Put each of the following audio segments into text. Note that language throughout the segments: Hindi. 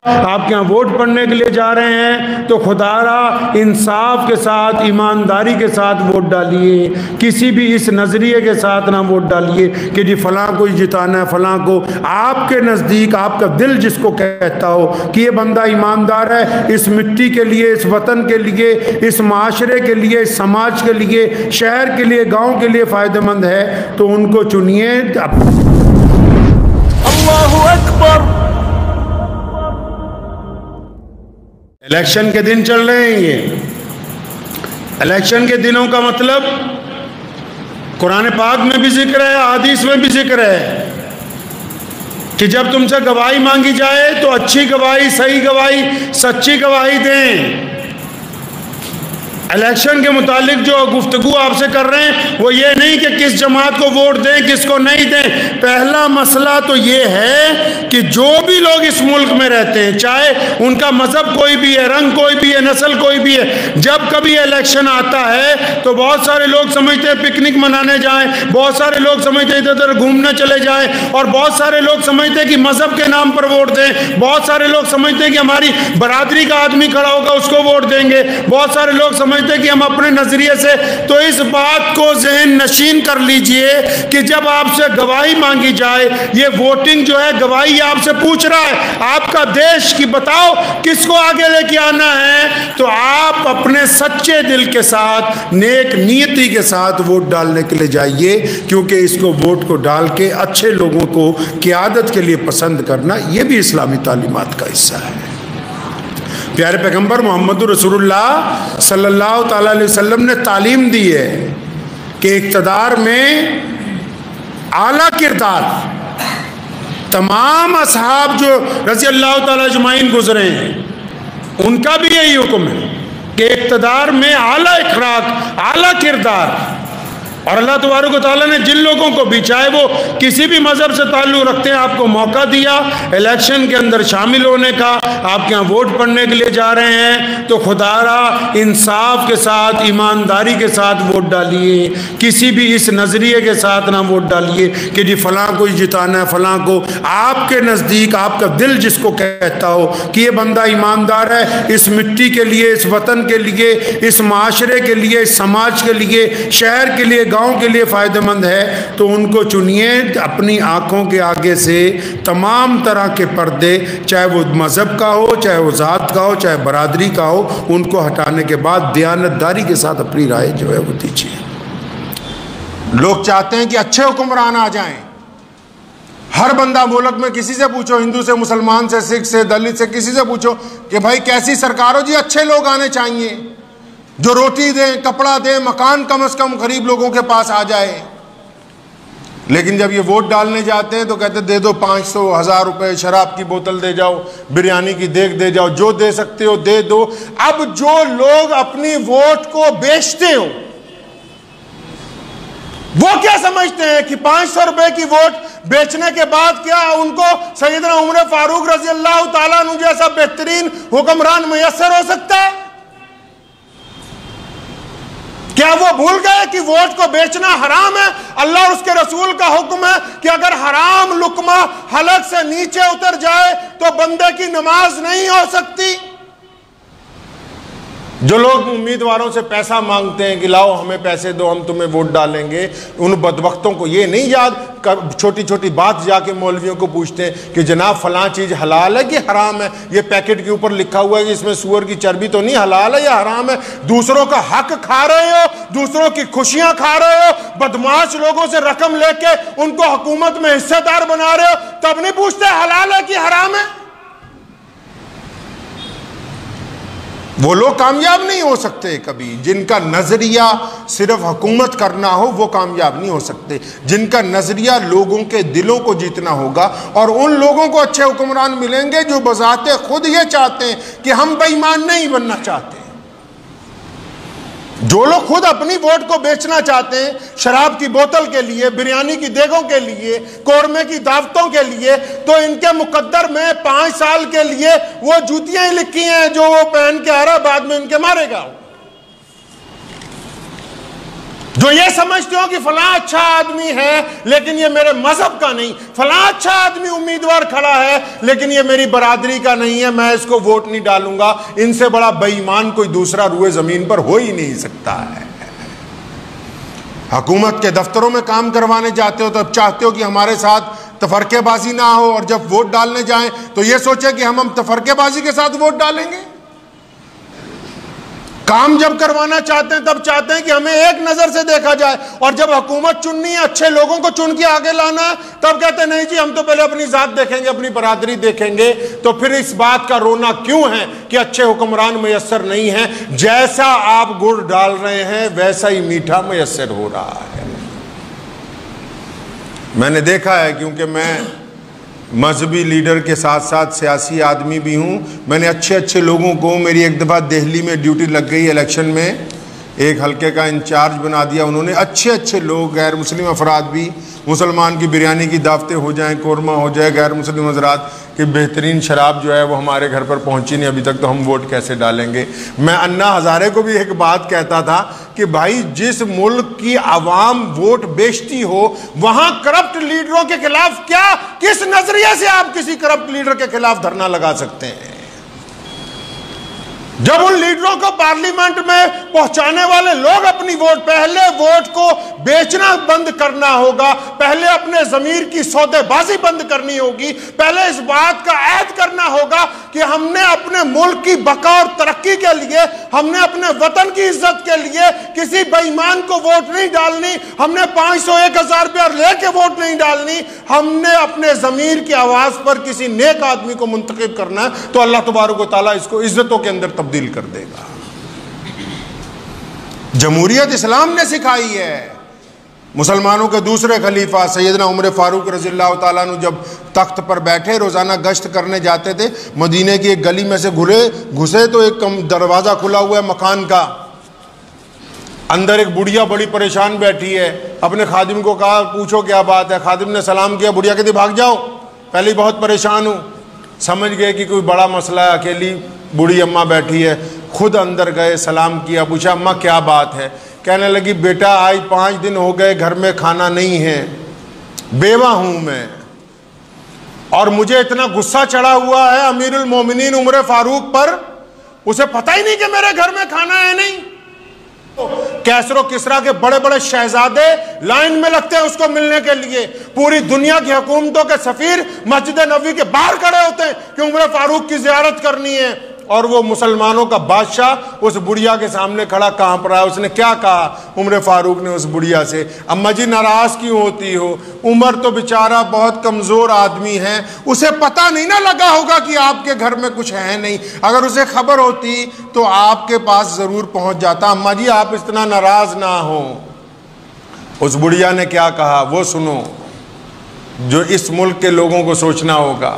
आपके यहाँ वोट पड़ने के लिए जा रहे हैं तो खुदारा इंसाफ के साथ, ईमानदारी के साथ वोट डालिए। किसी भी इस नज़रिए के साथ ना वोट डालिए कि जी फलां को जिताना है, फलां को। आपके नज़दीक आपका दिल जिसको कहता हो कि ये बंदा ईमानदार है, इस मिट्टी के लिए, इस वतन के लिए, इस माशरे के लिए, इस समाज के लिए, शहर के लिए, गाँव के लिए फ़ायदेमंद है, तो उनको चुनिए। अल्लाहु अकबर। इलेक्शन के दिन चल रहे हैं। ये इलेक्शन के दिनों का मतलब कुरान पाक में भी जिक्र है, हदीस में भी जिक्र है कि जब तुमसे गवाही मांगी जाए तो अच्छी गवाही, सही गवाही, सच्ची गवाही दें। इलेक्शन के मुतालिक जो गुफ्तगू आपसे कर रहे हैं वो ये नहीं कि किस जमात को वोट दें, किसको नहीं दें। पहला मसला तो ये है कि जो भी लोग इस मुल्क में रहते हैं, चाहे उनका मजहब कोई भी है, रंग कोई भी है, नस्ल कोई भी है, जब कभी इलेक्शन आता है तो बहुत सारे लोग समझते हैं पिकनिक मनाने जाएं, बहुत सारे लोग समझते हैं इधर उधर घूमने चले जाएं, और बहुत सारे लोग समझते हैं कि मजहब के नाम पर वोट दें। बहुत सारे लोग समझते हैं कि हमारी बरादरी का आदमी खड़ा होगा उसको वोट देंगे। बहुत सारे लोग समझते कि हम अपने नजरिए से। तो इस बात को ज़हन नशीन कर लीजिए कि जब आपसे गवाही मांगी जाए, ये वोटिंग जो है गवाही आपसे पूछ रहा है आपका देश की, बताओ किसको आगे लेके आना है, तो आप अपने सच्चे दिल के साथ, नेक नीयती के साथ वोट डालने के लिए जाइए, क्योंकि इसको वोट को डाल के अच्छे लोगों को क़ियादत के लिए पसंद करना, ये भी इस्लामी तालीमात का हिस्सा है। प्यारे पैगंबर मोहम्मद रसूलुल्लाह सल्लल्लाहु ताला अलैहि वसल्लम ने तालीम दी है कि इक़्तिदार में आला किरदार तमाम असहाब जो रज़ी अल्लाह ताला अजमाइन गुजरे हैं, उनका भी यही हुक्म है कि इक़्तिदार में आला इखराक, आला किरदार। और अल्लाह तबारक व तआला ने जिन लोगों को भी, चाहे वो किसी भी मज़हब से ताल्लुक़ रखते हैं, आपको मौका दिया इलेक्शन के अंदर शामिल होने का, आपके यहाँ वोट पड़ने के लिए जा रहे हैं, तो खुदारा इंसाफ के साथ, ईमानदारी के साथ वोट डालिए। किसी भी इस नज़रिए के साथ ना वोट डालिए कि जी फलां को जिताना है, फलां को। आपके नज़दीक आपका दिल जिसको कहता हो कि ये बंदा ईमानदार है, इस मिट्टी के लिए, इस वतन के लिए, इस माशरे के लिए, इस समाज के लिए, शहर के लिए, गांव के लिए फ़ायदेमंद है, तो उनको चुनिए। अपनी आंखों के आगे से तमाम तरह के पर्दे, चाहे वो मज़हब का हो, चाहे वो ज़ात का हो, चाहे बरादरी का हो, उनको हटाने के बाद दयानतदारी के साथ अपनी राय जो है वो दीजिए। लोग चाहते हैं कि अच्छे हुक्मरान आ जाएं। हर बंदा मुल्क में किसी से पूछो, हिंदू से, मुसलमान से, सिख से, दलित से, किसी से पूछो कि भाई कैसी सरकार हो जी, अच्छे लोग आने चाहिए जो रोटी दें, कपड़ा दें, मकान कम से कम गरीब लोगों के पास आ जाए। लेकिन जब ये वोट डालने जाते हैं तो कहते दे दो 500, 1000 रुपए, शराब की बोतल दे जाओ, बिरयानी की देग दे जाओ, जो दे सकते हो दे दो। अब जो लोग अपनी वोट को बेचते हो, वो क्या समझते हैं कि 500 रुपए की वोट बेचने के बाद क्या उनको सैयदना उमर फारूक रजी अल्लाह ताला अन्हु जैसा बेहतरीन हुक्मरान मुयस्सर हो सकता है? क्या वो भूल गए कि वोट को बेचना हराम है? अल्लाह और उसके रसूल का हुक्म है कि अगर हराम लुकमा हलक से नीचे उतर जाए तो बंदे की नमाज नहीं हो सकती। जो लोग उम्मीदवारों से पैसा मांगते हैं कि लाओ हमें पैसे दो, हम तुम्हें वोट डालेंगे, उन बदबख्तों को ये नहीं याद, छोटी छोटी बात जाके मौलवियों को पूछते हैं कि जनाब फलां चीज़ हलाल है कि हराम है? ये पैकेट के ऊपर लिखा हुआ है कि इसमें सूअर की चर्बी तो नहीं, हलाल है या हराम है? दूसरों का हक खा रहे हो, दूसरों की खुशियां खा रहे हो, बदमाश लोगों से रकम लेके उनको हुकूमत में हिस्सेदार बना रहे हो, तब नहीं पूछते हलाल है कि हराम है? वो लोग कामयाब नहीं हो सकते कभी। जिनका नजरिया सिर्फ हुकूमत करना हो वो कामयाब नहीं हो सकते। जिनका नजरिया लोगों के दिलों को जीतना होगा, और उन लोगों को अच्छे हुक्मरान मिलेंगे जो बजाते खुद ये चाहते हैं कि हम बेईमान नहीं बनना चाहते। जो लोग खुद अपनी वोट को बेचना चाहते हैं शराब की बोतल के लिए, बिरयानी की देगों के लिए, कौरमे की दावतों के लिए, तो इनके मुकद्दर में 5 साल के लिए वो जूतियां ही लिखी हैं जो वो पहन के आ रहा, बाद में इनके मारेगा। जो ये समझते हो कि फलां अच्छा आदमी है लेकिन ये मेरे मजहब का नहीं, फलां अच्छा आदमी उम्मीदवार खड़ा है लेकिन ये मेरी बरादरी का नहीं है, मैं इसको वोट नहीं डालूंगा, इनसे बड़ा बेईमान कोई दूसरा रुए जमीन पर हो ही नहीं सकता है। हुकूमत के दफ्तरों में काम करवाने जाते हो तो अब चाहते हो कि हमारे साथ तफरकेबाजी ना हो, और जब वोट डालने जाएं तो ये सोचे कि हम तफरकेबाजी के साथ वोट डालेंगे। काम जब करवाना चाहते हैं तब चाहते हैं कि हमें एक नजर से देखा जाए, और जब हुकूमत चुननी है, अच्छे लोगों को चुन के आगे लाना है, तब कहते हैं नहीं जी हम तो पहले अपनी जात देखेंगे, अपनी बरादरी देखेंगे। तो फिर इस बात का रोना क्यों है कि अच्छे हुक्मरान मयसर नहीं है? जैसा आप गुड़ डाल रहे हैं वैसा ही मीठा मयसर हो रहा है। मैंने देखा है, क्योंकि मैं मजहबी लीडर के साथ साथ सियासी आदमी भी हूँ। मैंने अच्छे अच्छे लोगों को, मेरी एक दफ़ा दिल्ली में ड्यूटी लग गई इलेक्शन में, एक हल्के का इंचार्ज बना दिया उन्होंने। अच्छे अच्छे लोग, गैर मुस्लिम अफराद भी, मुसलमान की बिरयानी की दावतें हो जाएं, कोरमा हो जाए, गैर मुस्लिम हजरात कि बेहतरीन शराब जो है वो हमारे घर पर पहुंची नहीं अभी तक, तो हम वोट कैसे डालेंगे। मैं अन्ना हज़ारे को भी एक बात कहता था कि भाई जिस मुल्क की आवाम वोट बेचती हो वहां करप्ट लीडरों के खिलाफ क्या, किस नजरिए से आप किसी करप्ट लीडर के खिलाफ धरना लगा सकते हैं? जब उन लीडरों को पार्लियामेंट में पहुंचाने वाले लोग अपनी वोट, पहले वोट को बेचना बंद करना होगा, पहले अपने जमीर की सौदेबाजी बंद करनी होगी, पहले इस बात का ऐद करना होगा कि हमने अपने मुल्क की बका और तरक्की के लिए, हमने अपने वतन की इज्जत के लिए किसी बेईमान को वोट नहीं डालनी, हमने 500-1000 रुपया लेके वोट नहीं डालनी, हमने अपने जमीर की आवाज पर किसी नेक आदमी को मुंतखब करना है। तो अल्लाह तबारक व तआला इसको इज्जतों के अंदर तब्दील कर देगा। जमहूरियत इस्लाम ने सिखाई है। मुसलमानों के दूसरे खलीफा सैयदना उमर फारूक रज़ियल्लाहु ताला अन्हु जब तख्त पर बैठे, रोज़ाना गश्त करने जाते थे, मदीने की एक गली में से घुसे तो एक दरवाज़ा खुला हुआ है मकान का, अंदर एक बुढ़िया बड़ी परेशान बैठी है। अपने खादिम को कहा पूछो क्या बात है। खादिम ने सलाम किया, बुढ़िया कहती भाग जाओ, पहले ही बहुत परेशान हूँ। समझ गए कि कोई बड़ा मसला है, अकेली बूढ़ी अम्मा बैठी है। खुद अंदर गए, सलाम किया, पूछा अम्मा क्या बात है। कहने लगी बेटा आज 5 दिन हो गए घर में खाना नहीं है, बेवा हूं मैं, और मुझे इतना गुस्सा चढ़ा हुआ है अमीरुल मोमिनीन उमर फारूक पर, उसे पता ही नहीं कि मेरे घर में खाना है नहीं। कैसरो किसरा के बड़े बड़े शहजादे लाइन में लगते हैं उसको मिलने के लिए। पूरी दुनिया की हुकूमतों के सफीर मस्जिद नबवी के बाहर खड़े होते हैं कि उमर फारूक की जियारत करनी है, और वो मुसलमानों का बादशाह उस बुढ़िया के सामने खड़ा कांप रहा है। उसने क्या कहा उमर फारूक ने उस बुढ़िया से, अम्मा जी नाराज क्यों होती हो, उमर तो बेचारा बहुत कमजोर आदमी है, उसे पता नहीं ना लगा होगा कि आपके घर में कुछ है नहीं, अगर उसे खबर होती तो आपके पास जरूर पहुंच जाता। अम्मा जी आप इतना नाराज ना हो। उस बुढ़िया ने क्या कहा वो सुनो, जो इस मुल्क के लोगों को सोचना होगा।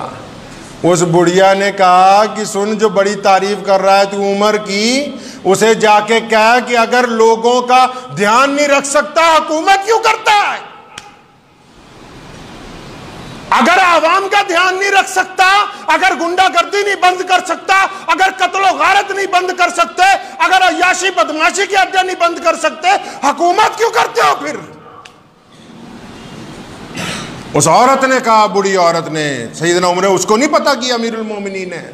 उस बुढ़िया ने कहा कि सुन, जो बड़ी तारीफ कर रहा है तू उमर की, उसे जाके कह कि अगर लोगों का ध्यान नहीं रख सकता हुकूमत क्यों करता है? अगर आवाम का ध्यान नहीं रख सकता, अगर गुंडागर्दी नहीं बंद कर सकता, अगर कत्लो गारत नहीं बंद कर सकते, अगर अय्याशी बदमाशी के अड्डे नहीं बंद कर सकते, हुकूमत क्यों करते हो फिर? उस औरत ने कहा, बुढ़ी औरत ने, सैयदना उमर, उसको नहीं पता कि अमीरुल मोमिनीन है।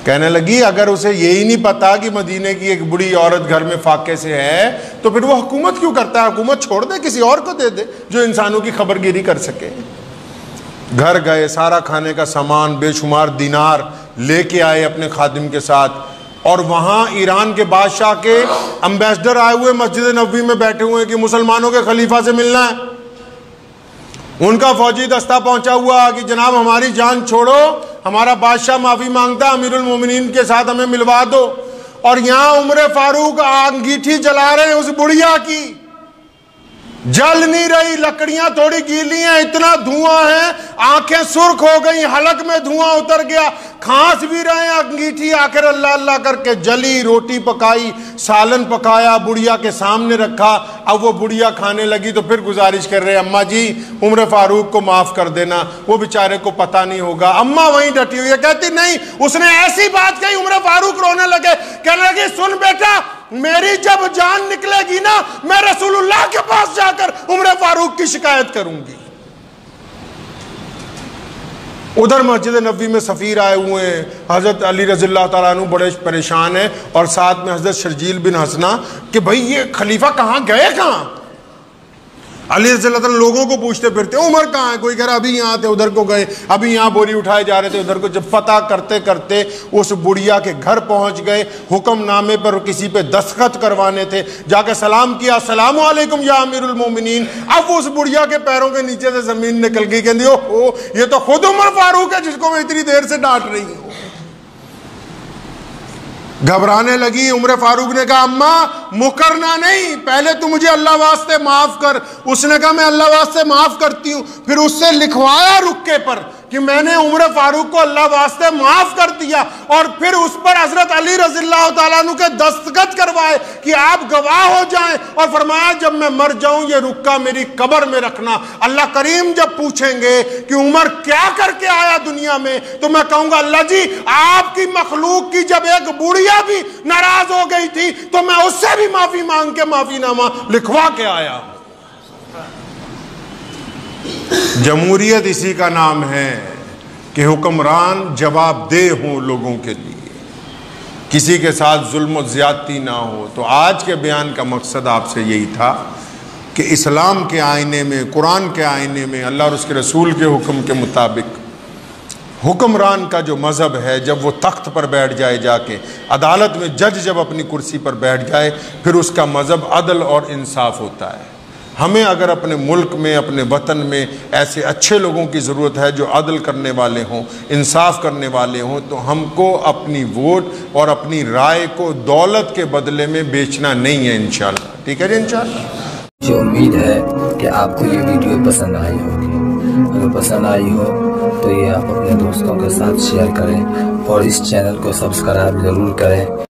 कहने लगी अगर उसे यही नहीं पता कि मदीने की एक बुढ़ी औरत घर में फाके से है तो फिर वो हुकूमत क्यों करता है? हुकूमत छोड़ दे, किसी और को दे दे जो इंसानों की खबरगिरी कर सके। घर गए, सारा खाने का सामान, बेशुमार दिनार लेके आए अपने खादिम के साथ, और वहाँ ईरान के बादशाह के एम्बेसडर आए हुए मस्जिद नबवी में बैठे हुए कि मुसलमानों के खलीफा से मिलना है। उनका फौजी दस्ता पहुंचा हुआ कि जनाब हमारी जान छोड़ो, हमारा बादशाह माफी मांगता, अमीरुल मोमिनीन के साथ हमें मिलवा दो। और यहां उमर फारूक अंगीठी जला रहे हैं उस बुढ़िया की, जल नहीं रही, लकड़ियां थोड़ी गीली हैं, इतना धुआं है, आंखें सुर्ख हो गई, हलक में धुआं उतर गया, खांस भी रहे हैं। अंगीठी आखिर अल्लाह अल्लाह करके जली, रोटी पकाई, सालन पकाया, बुढ़िया के सामने रखा। अब वो बुढ़िया खाने लगी तो फिर गुजारिश कर रहे, अम्मा जी उमर फारूक को माफ कर देना, वो बेचारे को पता नहीं होगा। अम्मा वहीं डटी हुई है, कहती नहीं, उसने ऐसी बात कही, उमर फारूक रोने लगे, कहने लगे सुन बेटा, मेरी जब जान निकलेगी ना, मैं रसूलुल्लाह के पास जाकर उमर फारूक की शिकायत करूंगी। उधर मस्जिद नबी में सफ़ीर आए हुए हैं, हज़रत अली रज़ियल्लाहु ताला अन्हु बड़े परेशान हैं, और साथ में हज़रत शर्जील बिन हसना कि भाई ये खलीफा कहाँ गए, कहाँ? अली रज़ियल्लाहु ताला लोगों को पूछते फिरते, उमर कहाँ है? कोई कह रहा अभी यहाँ थे, उधर को गए, अभी यहाँ बोरी उठाए जा रहे थे, उधर को। जब पता करते करते उस बुढ़िया के घर पहुँच गए, हुक्मनामे पर किसी पे दस्तखत करवाने थे, जाके सलाम किया, अस्सलामु अलैकुम या अमीरुल मोमिनीन। अब उस बुढ़िया के पैरों के नीचे से जमीन निकल गई, कहती ओ ये तो खुद उमर फारूक है जिसको मैं इतनी देर से डांट रही हूँ। घबराने लगी। उमर फारूक ने कहा अम्मा मुकरना नहीं, पहले तू मुझे अल्लाह वास्ते माफ कर। उसने कहा मैं अल्लाह वास्ते माफ करती हूँ। फिर उससे लिखवाया रुक्के पर कि मैंने उमर फारूक को अल्लाह वास्ते माफ कर दिया, और फिर उस पर हजरत अली रज़ियल्लाहु ताला अन्हु के दस्तखत करवाए कि आप गवाह हो जाएं, और फरमाया जब मैं मर जाऊं ये रुक्का मेरी कब्र में रखना। अल्लाह करीम जब पूछेंगे कि उमर क्या करके आया दुनिया में, तो मैं कहूंगा अल्लाह जी आपकी मखलूक की जब एक बुढ़िया भी नाराज हो गई थी तो मैं उससे भी माफी मांग के माफीनामा लिखवा के आया। जमहूरियत इसी का नाम है कि हुक्मरान जवाबदेह हों लोगों के लिए, किसी के साथ जुल्म और ज्यादती ना हो। तो आज के बयान का मकसद आपसे यही था कि इस्लाम के आईने में, कुरान के आईने में, अल्लाह और उसके रसूल के हुक्म के मुताबिक हुक्मरान का जो मज़हब है, जब वो तख्त पर बैठ जाए, जाके अदालत में जज जब अपनी कुर्सी पर बैठ जाए, फिर उसका मज़हब अदल और इंसाफ होता है। हमें अगर अपने मुल्क में, अपने वतन में ऐसे अच्छे लोगों की ज़रूरत है जो अदल करने वाले हों, इंसाफ करने वाले हों, तो हमको अपनी वोट और अपनी राय को दौलत के बदले में बेचना नहीं है इंशाअल्लाह। ठीक है जी, इंशाअल्लाह। मुझे उम्मीद है कि आपको ये वीडियो पसंद आई होगी। अगर पसंद आई हो तो ये आप अपने दोस्तों के साथ शेयर करें और इस चैनल को सब्सक्राइब ज़रूर करें।